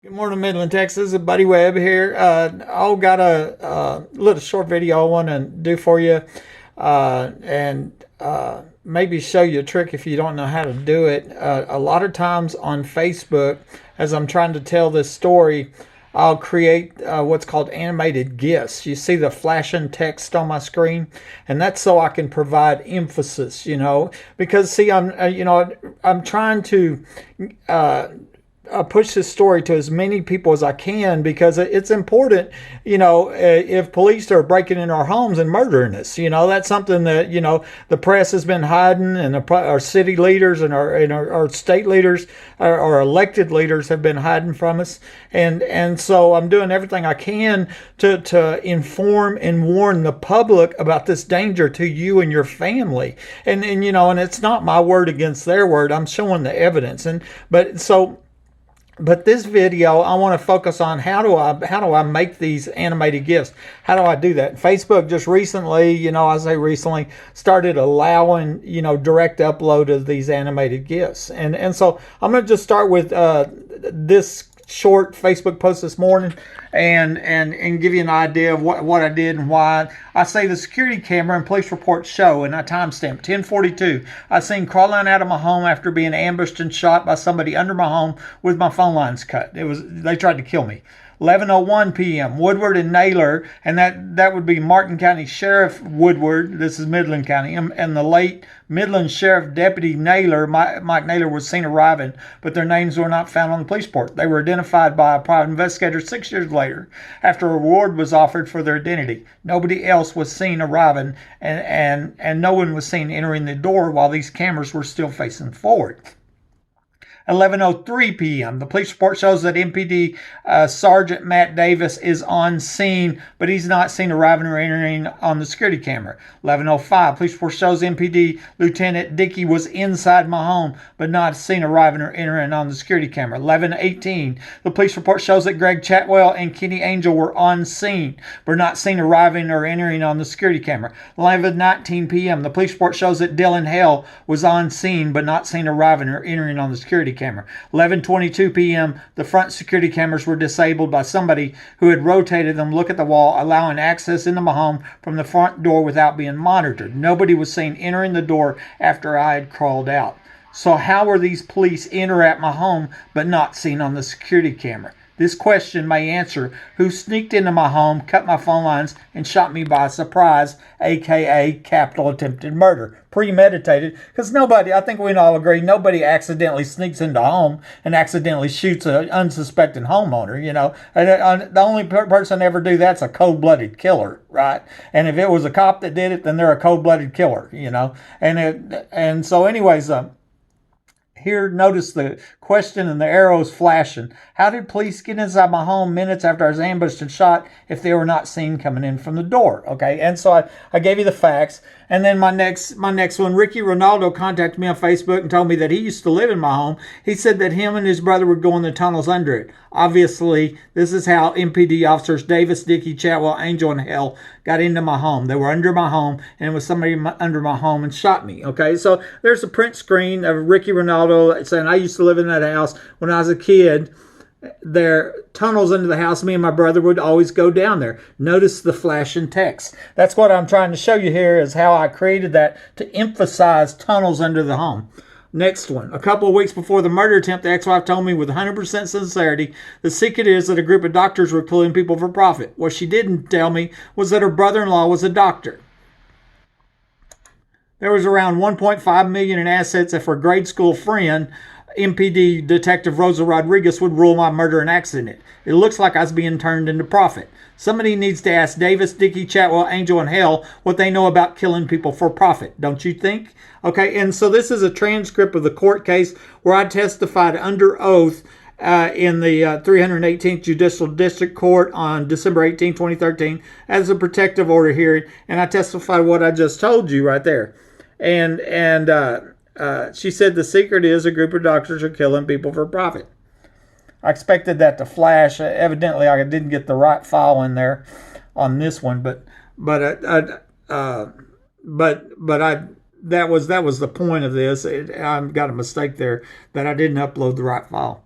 Good morning, Midland, Texas. Buddy Webb here. I got a little short video I want to do for you, and maybe show you a trick if you don't know how to do it. A lot of times on Facebook, as I'm trying to tell this story, I'll create what's called animated GIFs. You see the flashing text on my screen, and that's so I can provide emphasis. Because see, I'm trying to. Push this story to as many people as I can because it's important. If police are breaking in our homes and murdering us, that's something that the press has been hiding, and our city leaders and our state leaders, our elected leaders have been hiding from us, and so I'm doing everything I can to inform and warn the public about this danger to you and your family, and it's not my word against their word. I'm showing the evidence, but this video, I want to focus on how do I make these animated GIFs? How do I do that? Facebook just recently, I say recently, started allowing direct upload of these animated GIFs, and so I'm going to just start with this short Facebook post this morning and give you an idea of what I did and why. I say the security camera and police reports show, and I timestamp 10:42. I seen crawling out of my home after being ambushed and shot by somebody under my home with my phone lines cut. They tried to kill me. 11:01 p.m. Woodward and Naylor, and that would be Martin County Sheriff Woodward. This is Midland County, and the late Midland Sheriff Deputy Naylor, Mike Naylor, was seen arriving, but their names were not found on the police report. They were identified by a private investigator 6 years later, after a reward was offered for their identity. Nobody else was seen arriving, and no one was seen entering the door while these cameras were still facing forward. 11:03 p.m. The police report shows that MPD Sergeant Matt Davis is on scene, but he's not seen arriving or entering on the security camera. 11:05. Police report shows MPD Lieutenant Dickey was inside my home, but not seen arriving or entering on the security camera. 11:18. The police report shows that Greg Chatwell and Kenny Angel were on scene, but not seen arriving or entering on the security camera. 11:19 p.m. The police report shows that Dylan Hale was on scene, but not seen arriving or entering on the security camera. 11:22 p.m. The front security cameras were disabled by somebody who had rotated them. Look at the wall, allowing access into my home from the front door without being monitored. Nobody was seen entering the door after I had crawled out. So how were these police enter at my home but not seen on the security camera? This question may answer who sneaked into my home, cut my phone lines, and shot me by surprise, aka capital attempted murder. Premeditated, because I think we can all agree, nobody accidentally sneaks into a home and accidentally shoots an unsuspecting homeowner, The only person to ever do that's a cold-blooded killer, right? And if it was a cop that did it, then they're a cold-blooded killer, And so anyways, here, notice the question and the arrows flashing. How did police get inside my home minutes after I was ambushed and shot if they were not seen coming in from the door? Okay, and so I gave you the facts. And then my next one, Ricky Ronaldo contacted me on Facebook and told me that he used to live in my home. He said that him and his brother would go in the tunnels under it. Obviously, this is how MPD officers Davis, Dickey, Chatwell, Angel, and Hell got into my home. They were under my home, and it was somebody under my home and shot me. Okay, so there's a print screen of Ricky Ronaldo saying, I used to live in that house when I was a kid. There tunnels into the house. Me and my brother would always go down there. Notice the flashing text. That's what I'm trying to show you here, is how I created that to emphasize tunnels under the home. Next one. A couple of weeks before the murder attempt, the ex-wife told me with 100% sincerity, the secret is that a group of doctors were killing people for profit. What she didn't tell me was that her brother-in-law was a doctor. There was around $1.5 million in assets if her grade school friend, MPD Detective Rosa Rodriguez, would rule my murder an accident. It looks like I was being turned into profit. Somebody needs to ask Davis, Dickey, Chatwell, Angel, and Hell what they know about killing people for profit, don't you think? Okay, and so this is a transcript of the court case where I testified under oath in the 318th Judicial District Court on December 18, 2013, as a protective order hearing, and I testified what I just told you right there. And she said the secret is a group of doctors are killing people for profit. I expected that to flash. Evidently, I didn't get the right file in there on this one, but that was the point of this. I got a mistake there that I didn't upload the right file.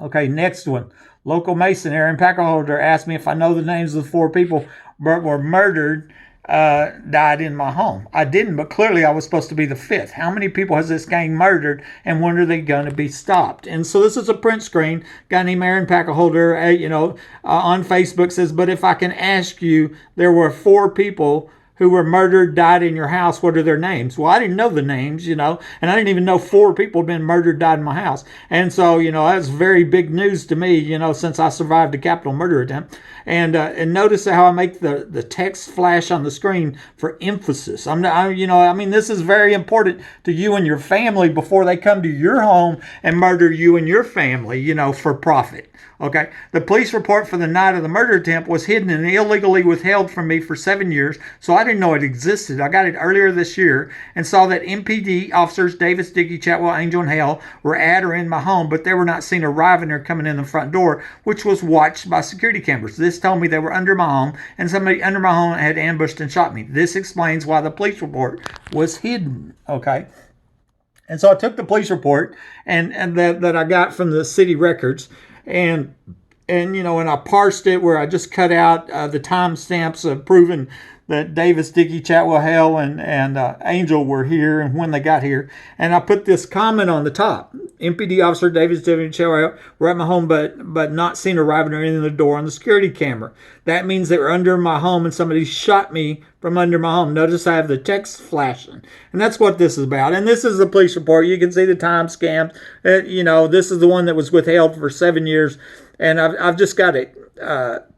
Okay, next one. Local Mason, Aaron Packerholder, asked me if I know the names of the 4 people that were murdered, died in my home. I didn't, but clearly I was supposed to be the 5th. How many people has this gang murdered, and when are they going to be stopped? And so this is a print screen. Guy named Aaron Packerholder, on Facebook says, but if I can ask you, there were 4 people who were murdered, died in your house. What are their names? Well, I didn't know the names, and I didn't even know 4 people had been murdered, died in my house. And so, that's very big news to me, since I survived a capital murder attempt. And notice how I make the text flash on the screen for emphasis. This is very important to you and your family before they come to your home and murder you and your family, for profit. Okay. The police report for the night of the murder attempt was hidden and illegally withheld from me for 7 years, so I didn't know it existed. I got it earlier this year and saw that MPD officers Davis, Dickey, Chatwell, Angel, and Hale were at or in my home, but they were not seen arriving or coming in the front door, which was watched by security cameras. This told me they were under my home, and somebody under my home had ambushed and shot me. This explains why the police report was hidden. Okay. And so I took the police report and that I got from the city records, and I parsed it where I just cut out the timestamps of proving that Davis, Dickey, Chatwell, Hale, and Angel were here and when they got here. And I put this comment on the top. MPD officer Davis, Dickey, Chatwell were at my home, but not seen arriving or in the door on the security camera. That means they were under my home and somebody shot me from under my home. Notice I have the text flashing. And that's what this is about. And this is the police report. You can see the time stamp. This is the one that was withheld for 7 years. And I've just got it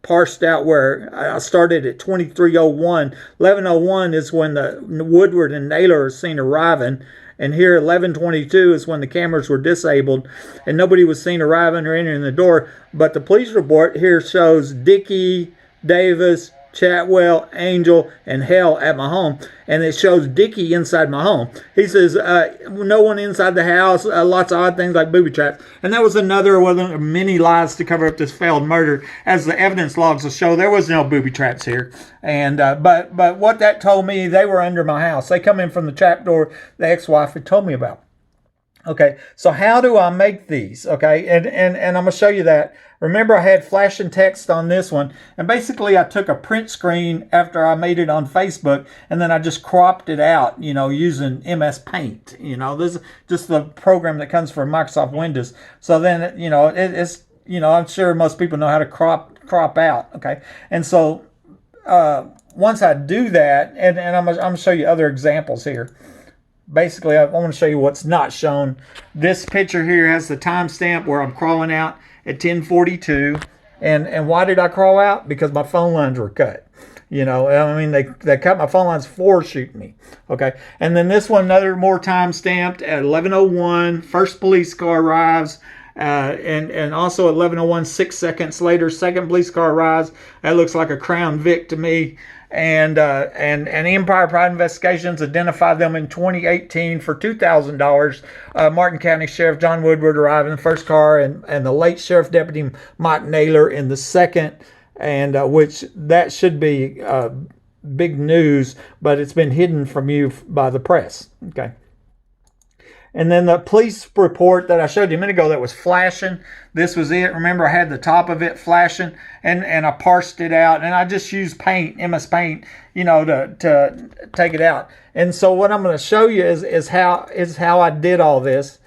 parsed out where I started at 2301. 1101 is when the Woodward and Naylor are seen arriving. And here 1122 is when the cameras were disabled and nobody was seen arriving or entering the door. But the police report here shows Dickey, Davis, Chatwell, Angel, and Hale at my home. And it shows Dickey inside my home. He says, no one inside the house, lots of odd things like booby traps. And that was another one of the many lies to cover up this failed murder. As the evidence logs will show, there was no booby traps here. And but what that told me, they were under my house. They come in from the trap door the ex-wife had told me about. Okay, so how do I make these? Okay, and I'm going to show you that. Remember, I had flashing text on this one, and basically I took a print screen after I made it on Facebook, and then I just cropped it out, using MS Paint. This is just the program that comes for Microsoft Windows. So then, it's I'm sure most people know how to crop out. Okay, and so once I do that, and I'm going to show you other examples here. Basically, I want to show you what's not shown. This picture here has the timestamp where I'm crawling out at 10:42. And why did I crawl out? Because my phone lines were cut. They cut my phone lines for shooting me. Okay. And then this one, another more time stamped at 11:01. First police car arrives. And also at 11:01, 6 seconds later, second police car arrives. That looks like a Crown Vic to me. And Empire Pride Investigations identified them in 2018 for $2,000. Martin County Sheriff John Woodward arrived in the first car, and the late Sheriff Deputy Mike Naylor in the second, and which that should be big news, but it's been hidden from you by the press. Okay. And then the police report that I showed you a minute ago that was flashing, this was it. Remember, I had the top of it flashing, and I parsed it out, and I just used Paint, MS Paint, to take it out. And so what I'm going to show you is how I did all this.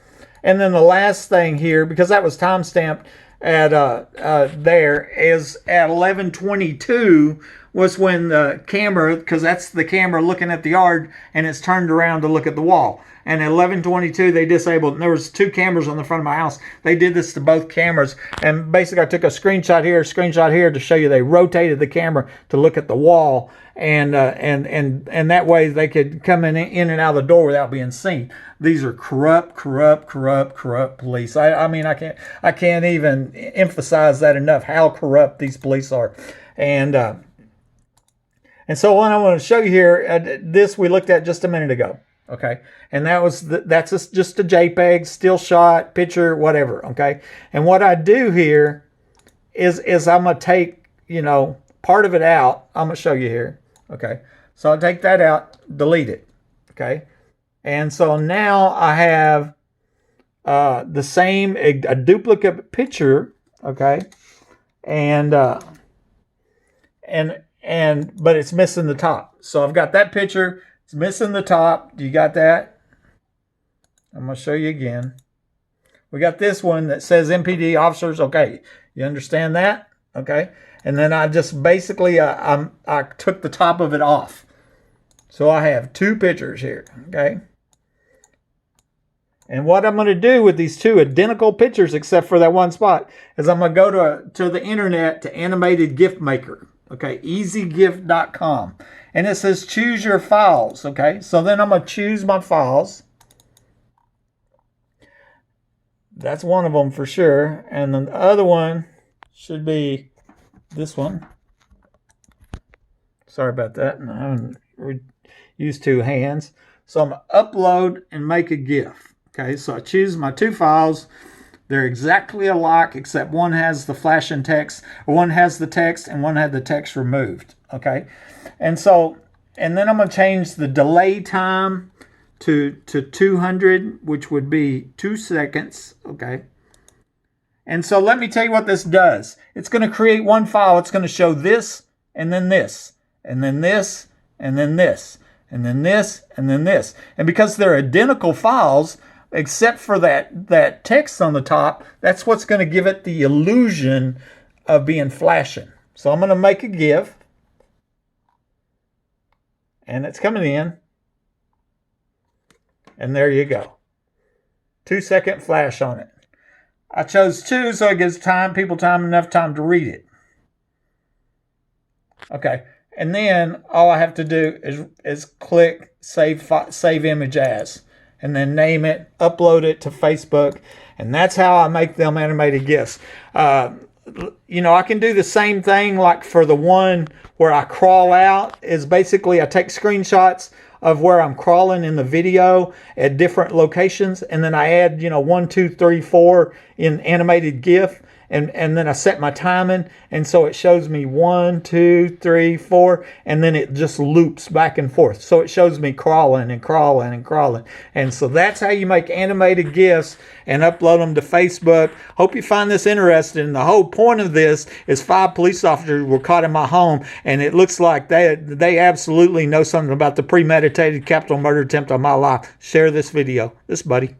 And then the last thing here, because that was time stamped at there, is at 11:22 was when the camera, because that's the camera looking at the yard, and it's turned around to look at the wall. And at 11:22, they disabled. And there was 2 cameras on the front of my house. They did this to both cameras. And basically, I took a screenshot here to show you they rotated the camera to look at the wall. And that way they could come in and out of the door without being seen. These are corrupt police. I can't even emphasize that enough, how corrupt these police are. And so what I want to show you here, this we looked at just a minute ago. Okay, and that's just a JPEG, still shot, picture, whatever. Okay, and what I do here is I'm gonna take part of it out. I'm gonna show you here. Okay, so I'll take that out, delete it. Okay, and so now I have the same, a duplicate picture, okay, and but it's missing the top. So I've got that picture. It's missing the top. Do you got that? I'm going to show you again. We got this one that says MPD officers. Okay, you understand that? Okay, and then I just basically I took the top of it off. So I have two pictures here. Okay. And what I'm going to do with these two identical pictures, except for that one spot, is I'm going to go to the internet to Animated GIF Maker. Okay, easygift.com. And it says choose your files. Okay, so then I'm going to choose my files. That's one of them for sure. And then the other one should be this one. Sorry about that. I haven't used two hands. So I'm going to upload and make a GIF. Okay, so I choose my two files. They're exactly alike, except one has the flashing text, or one has the text, and one had the text removed. Okay, and then I'm going to change the delay time to 200, which would be 2 seconds. Okay, and so let me tell you what this does. It's going to create one file. It's going to show this, and then this, and then this, and then this, and then this, and then this. And because they're identical files, except for that text on the top, that's what's going to give it the illusion of being flashing. So I'm going to make a GIF. And it's coming in. And there you go. 2-second flash on it. I chose 2 so it gives people enough time to read it. Okay. And then all I have to do is click save image as. And then name it, upload it to Facebook, and that's how I make them animated GIFs. You know, I can do the same thing like for the one where I crawl out. Is basically I take screenshots of where I'm crawling in the video at different locations, and then I add, 1, 2, 3, 4 in animated GIF. And then I set my timing, and so it shows me 1, 2, 3, 4, and then it just loops back and forth. So it shows me crawling and crawling and crawling. And so that's how you make animated GIFs and upload them to Facebook. Hope you find this interesting. The whole point of this is 5 police officers were caught in my home, and it looks like they absolutely know something about the premeditated capital murder attempt on my life. Share this video. This buddy.